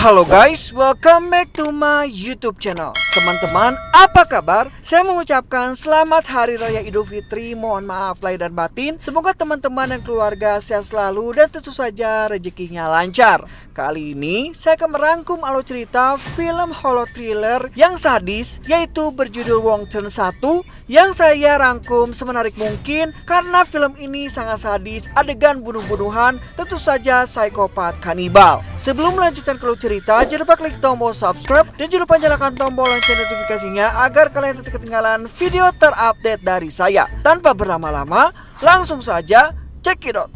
Halo guys, welcome back to my YouTube channel. Teman-teman, apa kabar? Saya mengucapkan selamat Hari Raya Idul Fitri. Mohon maaf lahir dan batin. Semoga teman-teman dan keluarga sehat selalu dan tentu saja rezekinya lancar. Kali ini saya akan merangkum alur cerita film horror thriller yang sadis, yaitu berjudul Wrong Turn 1, yang saya rangkum semenarik mungkin karena film ini sangat sadis, adegan bunuh-bunuhan, tentu saja psikopat kanibal. Sebelum melanjutkan ke alur cerita, jangan lupa klik tombol subscribe dan jangan lupa nyalakan tombol lonceng notifikasinya agar kalian tidak ketinggalan video terupdate dari saya. Tanpa berlama-lama, langsung saja check it out.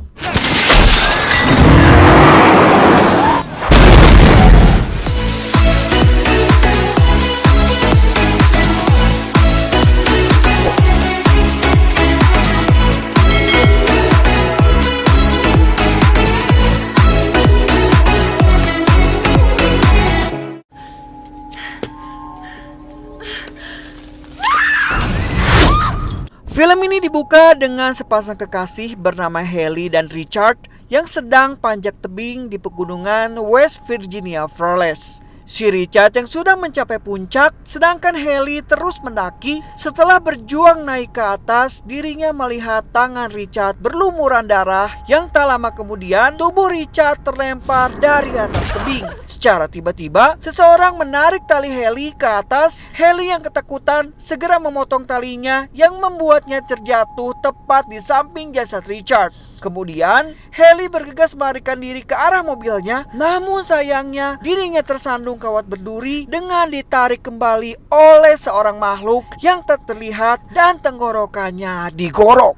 Film ini dibuka dengan sepasang kekasih bernama Haley dan Richard yang sedang panjat tebing di pegunungan West Virginia Falls. Si Richard yang sudah mencapai puncak, sedangkan Haley terus mendaki. Setelah berjuang naik ke atas, dirinya melihat tangan Richard berlumuran darah yang tak lama kemudian tubuh Richard terlempar dari atas tebing. Secara tiba-tiba, seseorang menarik tali Haley ke atas. Haley yang ketakutan segera memotong talinya yang membuatnya terjatuh tepat di samping jasad Richard. Kemudian, Haley bergegas melarikan diri ke arah mobilnya. Namun sayangnya, dirinya tersandung kawat berduri dengan ditarik kembali oleh seorang makhluk yang tak terlihat dan tenggorokannya digorok.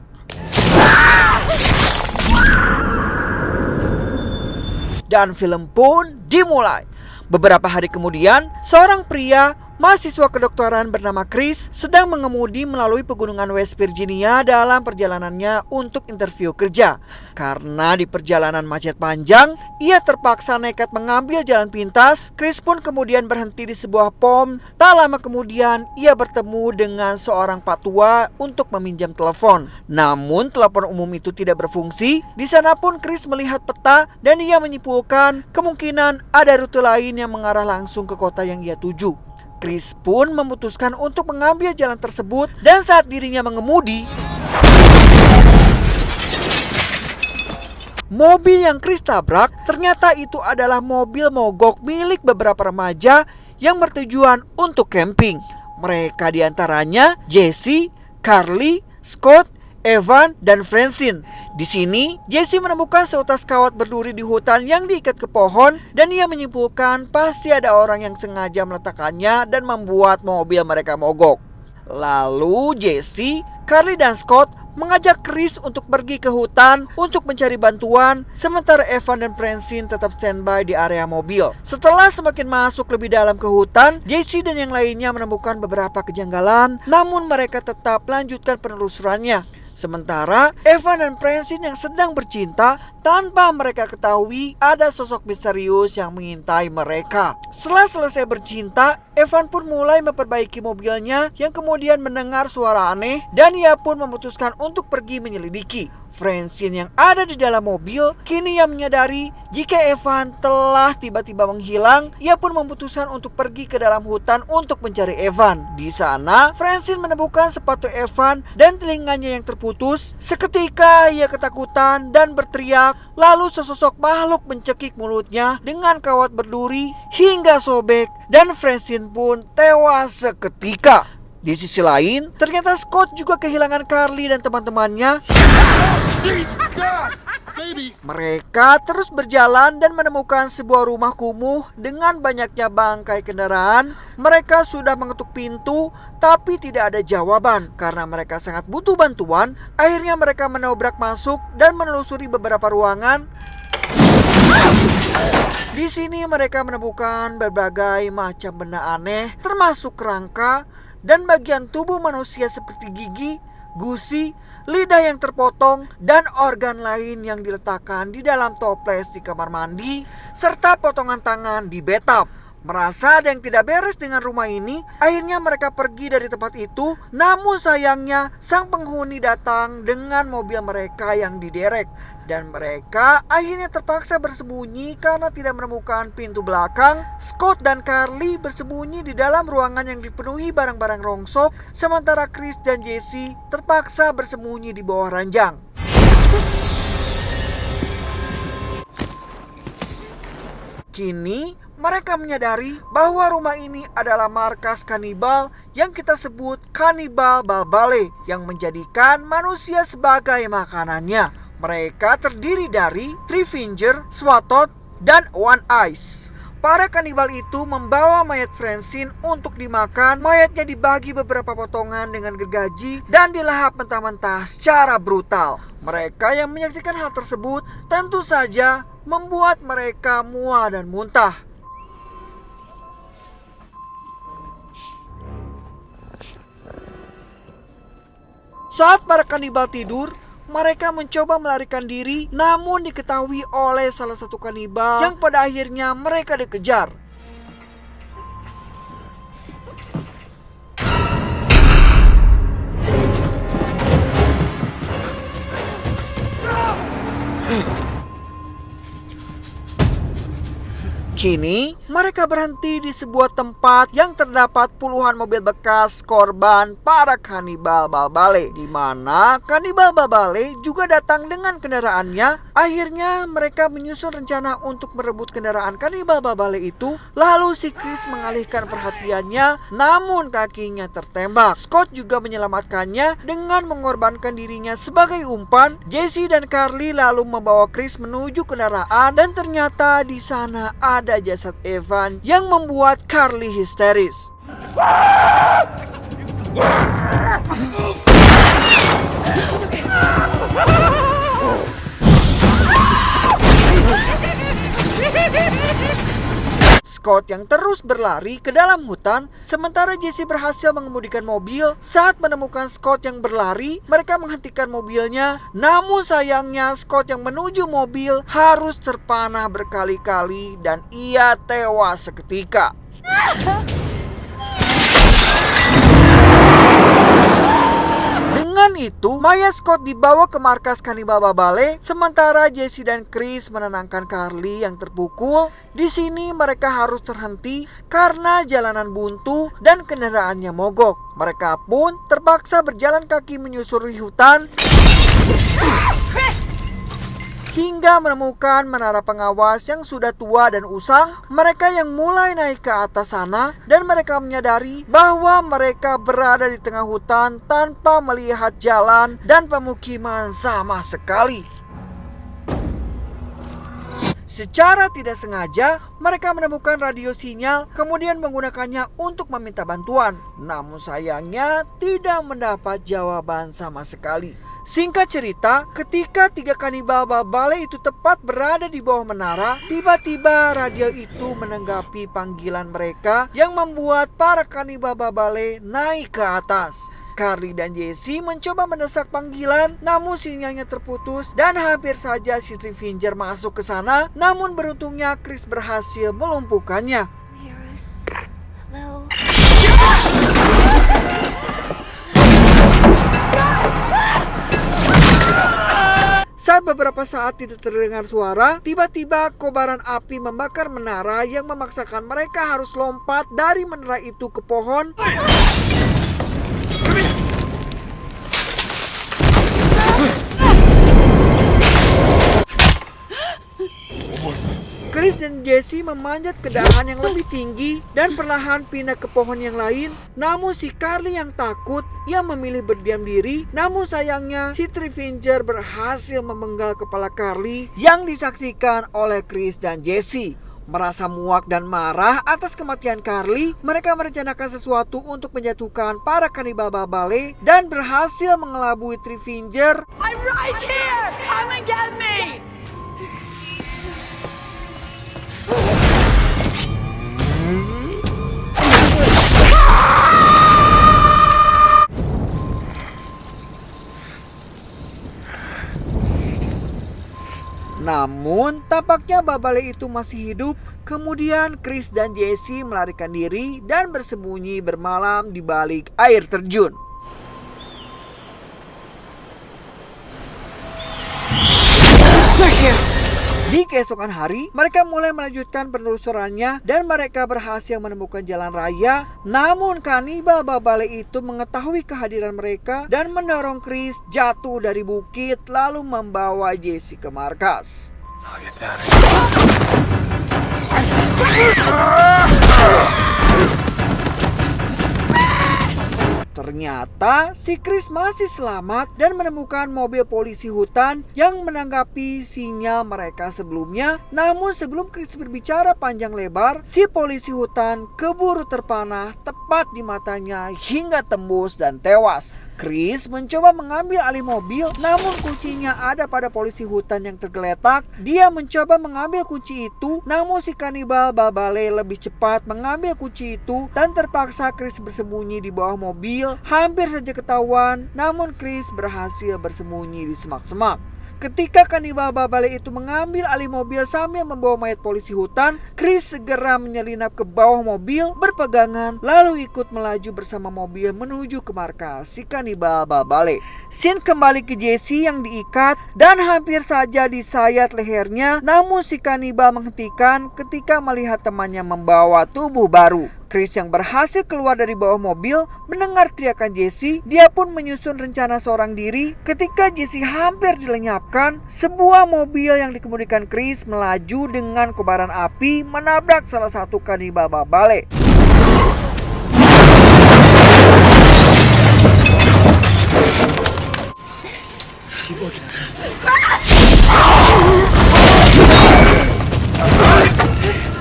Dan film pun dimulai. Beberapa hari kemudian, seorang pria mahasiswa kedokteran bernama Chris sedang mengemudi melalui pegunungan West Virginia dalam perjalanannya untuk interview kerja. Karena di perjalanan macet panjang, ia terpaksa nekat mengambil jalan pintas. Chris pun kemudian berhenti di sebuah pom. Tak lama kemudian, ia bertemu dengan seorang pak tua untuk meminjam telepon. Namun telepon umum itu tidak berfungsi. Di sana pun Chris melihat peta dan ia menyimpulkan kemungkinan ada rute lain yang mengarah langsung ke kota yang ia tuju. Chris pun memutuskan untuk mengambil jalan tersebut, dan saat dirinya mengemudi, mobil yang Chris tabrak ternyata itu adalah mobil mogok milik beberapa remaja yang bertujuan untuk camping. Mereka diantaranya Jesse, Carly, Scott, Evan, dan Francine. Di sini, Jesse menemukan seutas kawat berduri di hutan yang diikat ke pohon, dan ia menyimpulkan pasti ada orang yang sengaja meletakkannya dan membuat mobil mereka mogok. Lalu Jesse, Carly, dan Scott mengajak Chris untuk pergi ke hutan untuk mencari bantuan, sementara Evan dan Francine tetap standby di area mobil. Setelah semakin masuk lebih dalam ke hutan, Jesse dan yang lainnya menemukan beberapa kejanggalan, namun mereka tetap melanjutkan penelusurannya. Sementara Evan dan Francine yang sedang bercinta, tanpa mereka ketahui ada sosok misterius yang mengintai mereka. Setelah selesai bercinta, Evan pun mulai memperbaiki mobilnya yang kemudian mendengar suara aneh, dan ia pun memutuskan untuk pergi menyelidiki. Francine yang ada di dalam mobil kini ia menyadari jika Evan telah tiba-tiba menghilang. Ia pun memutuskan untuk pergi ke dalam hutan untuk mencari Evan. Di sana, Francine menemukan sepatu Evan dan telinganya yang terputus. Seketika ia ketakutan dan berteriak. Lalu sesosok makhluk mencekik mulutnya dengan kawat berduri hingga sobek, dan Francine pun tewas seketika. Di sisi lain, ternyata Scott juga kehilangan Carly dan teman-temannya. Mereka terus berjalan dan menemukan sebuah rumah kumuh dengan banyaknya bangkai kendaraan. Mereka sudah mengetuk pintu, tapi tidak ada jawaban. Karena mereka sangat butuh bantuan, akhirnya mereka menobrak masuk dan menelusuri beberapa ruangan. Di sini mereka menemukan berbagai macam benda aneh, termasuk kerangka dan bagian tubuh manusia seperti gigi, gusi, lidah yang terpotong, dan organ lain yang diletakkan di dalam toples di kamar mandi, serta potongan tangan di bathtub. Merasa ada yang tidak beres dengan rumah ini, akhirnya mereka pergi dari tempat itu. Namun sayangnya, sang penghuni datang dengan mobil mereka yang diderek. Dan mereka akhirnya terpaksa bersembunyi karena tidak menemukan pintu belakang. Scott dan Carly bersembunyi di dalam ruangan yang dipenuhi barang-barang rongsok, sementara Chris dan Jesse terpaksa bersembunyi di bawah ranjang. Kini mereka menyadari bahwa rumah ini adalah markas kanibal yang kita sebut kanibal Balbale, yang menjadikan manusia sebagai makanannya. Mereka terdiri dari Three Finger, Swatot, dan One Eyes. Para kanibal itu membawa mayat Francine untuk dimakan. Mayatnya dibagi beberapa potongan dengan gergaji dan dilahap mentah-mentah secara brutal. Mereka yang menyaksikan hal tersebut tentu saja membuat mereka mual dan muntah. Saat para kanibal tidur, mereka mencoba melarikan diri, namun diketahui oleh salah satu kanibal yang pada akhirnya mereka dikejar. Kini mereka berhenti di sebuah tempat yang terdapat puluhan mobil bekas korban para kanibal Balbale, di mana kanibal Balbale juga datang dengan kendaraannya. Akhirnya mereka menyusun rencana untuk merebut kendaraan kanibal Balbale itu. Lalu si Chris mengalihkan perhatiannya, namun kakinya tertembak. Scott juga menyelamatkannya dengan mengorbankan dirinya sebagai umpan. Jesse dan Carly lalu membawa Chris menuju kendaraan, dan ternyata di sana ada jasad Evan yang membuat Carly histeris. Scott yang terus berlari ke dalam hutan, sementara Jesse berhasil mengemudikan mobil. Saat menemukan Scott yang berlari, mereka menghentikan mobilnya. Namun sayangnya Scott yang menuju mobil harus terpanah berkali-kali dan ia tewas seketika. Dengan itu, mayat Scott dibawa ke markas kanibal Balbale, sementara Jesse dan Chris menenangkan Carly yang terpukul. Di sini mereka harus terhenti karena jalanan buntu dan kendaraannya mogok. Mereka pun terpaksa berjalan kaki menyusuri hutan hingga menemukan menara pengawas yang sudah tua dan usang. Mereka yang mulai naik ke atas sana, dan mereka menyadari bahwa mereka berada di tengah hutan tanpa melihat jalan dan pemukiman sama sekali. Secara tidak sengaja, mereka menemukan radio sinyal, kemudian menggunakannya untuk meminta bantuan. Namun sayangnya tidak mendapat jawaban sama sekali. Singkat cerita, ketika 3 kanibal Balbale itu tepat berada di bawah menara, tiba-tiba radio itu menanggapi panggilan mereka yang membuat para kanibal Balbale naik ke atas. Carly dan Jesse mencoba mendesak panggilan, namun sinyalnya terputus dan hampir saja si Three Finger masuk ke sana. Namun beruntungnya Chris berhasil melumpuhkannya. Saat beberapa saat tidak terdengar suara, tiba-tiba kobaran api membakar menara yang memaksakan mereka harus lompat dari menara itu ke pohon. Chris dan Jesse memanjat ke dahan yang lebih tinggi dan perlahan pindah ke pohon yang lain. Namun si Carly yang takut, ia memilih berdiam diri. Namun sayangnya si Three Finger berhasil memenggal kepala Carly yang disaksikan oleh Chris dan Jesse. Merasa muak dan marah atas kematian Carly, mereka merencanakan sesuatu untuk menjatuhkan para kanibal Balbale dan berhasil mengelabui Three Finger. I'm right here! Come and get me! Namun tampaknya Balbale itu masih hidup. Kemudian Chris dan Jesse melarikan diri dan bersembunyi bermalam di balik air terjun. Di keesokan hari, mereka mulai melanjutkan penelusurannya dan mereka berhasil menemukan jalan raya. Namun kanibal Babale itu mengetahui kehadiran mereka dan mendorong Chris jatuh dari bukit lalu membawa Jesse ke markas. Ternyata si Chris masih selamat dan menemukan mobil polisi hutan yang menanggapi sinyal mereka sebelumnya. Namun sebelum Chris berbicara panjang lebar, si polisi hutan keburu terpanah tepat di matanya hingga tembus dan tewas. Chris mencoba mengambil alih mobil, namun kuncinya ada pada polisi hutan yang tergeletak. Dia mencoba mengambil kunci itu, namun si kanibal Babale lebih cepat mengambil kunci itu dan terpaksa Chris bersembunyi di bawah mobil. Hampir saja ketahuan, namun Chris berhasil bersembunyi di semak-semak. Ketika kanibal Babale itu mengambil alih mobil sambil membawa mayat polisi hutan, Chris segera menyelinap ke bawah mobil berpegangan lalu ikut melaju bersama mobil menuju ke markas si kanibal Babale. Scene kembali ke Jesse yang diikat dan hampir saja disayat lehernya, namun si kanibal menghentikan ketika melihat temannya membawa tubuh baru. Chris yang berhasil keluar dari bawah mobil mendengar teriakan Jesse. Dia pun menyusun rencana seorang diri. Ketika Jesse hampir dilenyapkan, sebuah mobil yang dikemudikan Chris melaju dengan kobaran api menabrak salah satu kanibal Babale.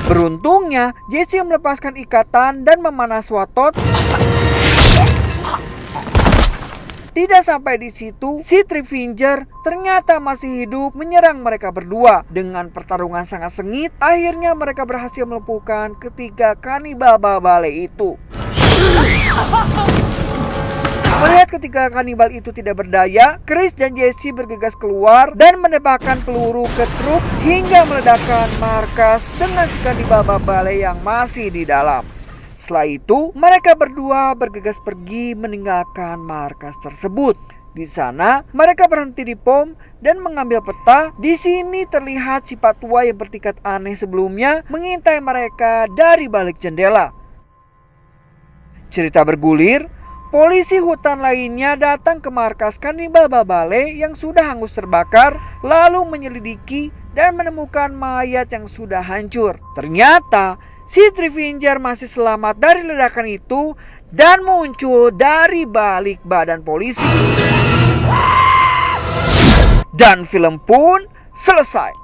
Beruntungnya, Jesse melepaskan ikatan dan memanah SWAT. Tidak sampai di situ, si Trevinger ternyata masih hidup menyerang mereka berdua. Dengan pertarungan sangat sengit, akhirnya mereka berhasil melumpuhkan ketiga kanibal Babale itu. Melihat ketika kanibal itu tidak berdaya, Chris dan Jesse bergegas keluar dan menembakkan peluru ke truk hingga meledakkan markas dengan si kanibal Babale yang masih di dalam. Setelah itu, mereka berdua bergegas pergi meninggalkan markas tersebut. Di sana, mereka berhenti di pom dan mengambil peta. Di sini terlihat si Patua yang bertingkat aneh sebelumnya mengintai mereka dari balik jendela. Cerita bergulir. Polisi hutan lainnya datang ke markas kanibal Babale yang sudah hangus terbakar, lalu menyelidiki dan menemukan mayat yang sudah hancur. Ternyata si Trevinger masih selamat dari ledakan itu dan muncul dari balik badan polisi. Dan film pun selesai.